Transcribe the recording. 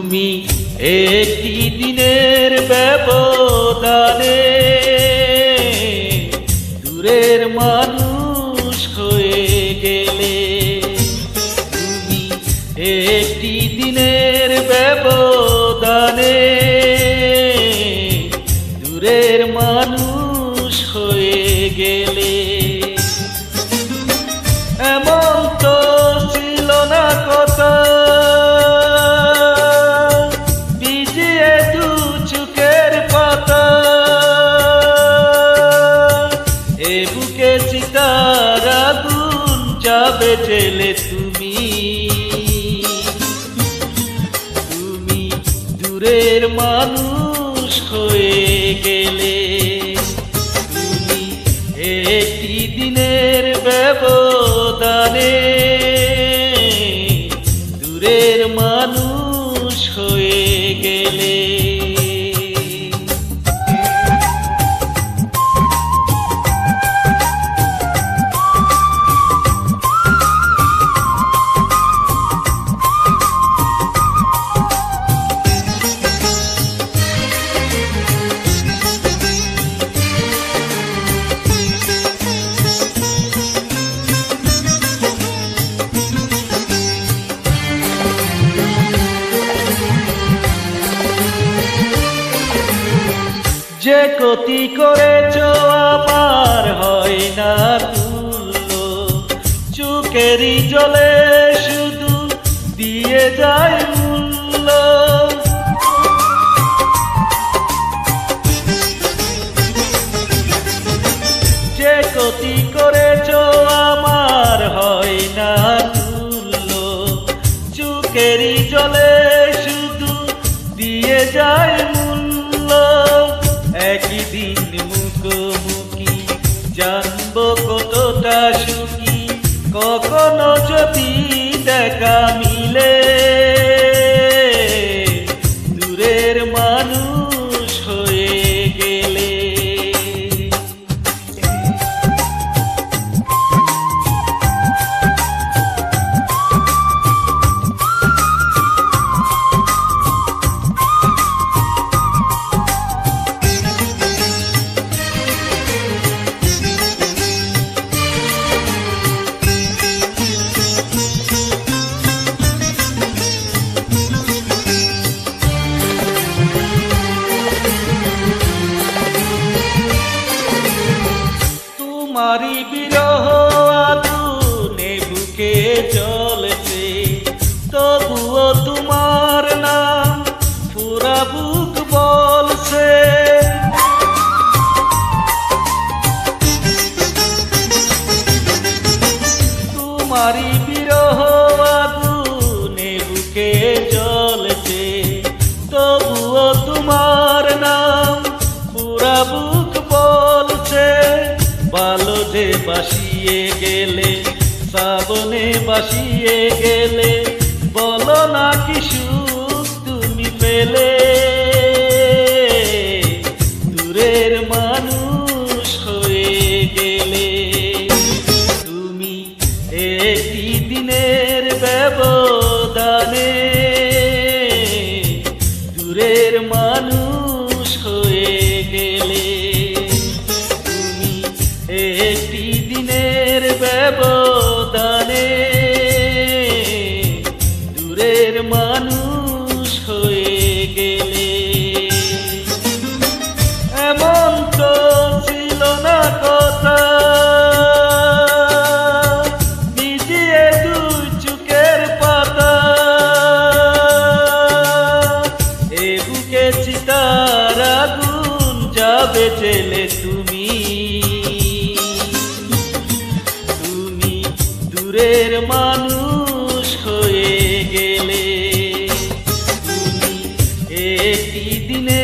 তুমি একটি দিনের ব্যবধানে দূরের মানুষ হয়ে গেলে। তুমি একটি দিনের ব্যবধানে দূরের মানুষ হয়ে গেলে। এমন তো ছিল না কথা, ভিজিয়ে দু চোখের পাতা, এ বুকে চিতার আগুন যাবে জেলে। তুমি দূরের মানুষ হয়ে গেলে। তুমি একটি দিনের ব্যবধানে দূরের মানুষ হয়ে গেলে। যে ক্ষতি করেছ আমার হয় না তুল্য, চোখেরই জলে শুধু দিয়ে যায় মূল্য। যে ক্ষতি করেছ আমার হয় না তুল্য, চোখেরই জলে শুধু দিয়ে যায় মূল্য। একই দিন মুখোমুখি জানবো কতটা সুখী, কখনো যদি দেখা মিলে দূরের মানুষ হয়ে গেলে। তোমারি বিরহ আগুনে বুকে জ্বলছে, তবুও তোমার নাম পুরা বুক বলছে। তোমারি বিরহ আগুনে বুকে জ্বলছে, তবুও তোমার নাম পুরা বুক বলছে। ভালো যে বাসিয়ে গেলে, শ্রাবণে বাসিয়ে গেলে, বলো না কি সুখ তুমি পেলে দূরের মানুষ হয়ে গেলে। তুমি একটি দিনের ব্যবধানে দূরের মানুষ হয়ে গেলে। একটি দিনের ব্যবধানে দূরের মানুষ হয়ে গেলে। এমন তো ছিল না কথা, ভিজিয়ে দু চোখের পাতা, এ বুকে চিতার আগুন যাবে জেলে। তুমি দূরের মানুষ হয়ে গেলে। তুমি একটি দিনে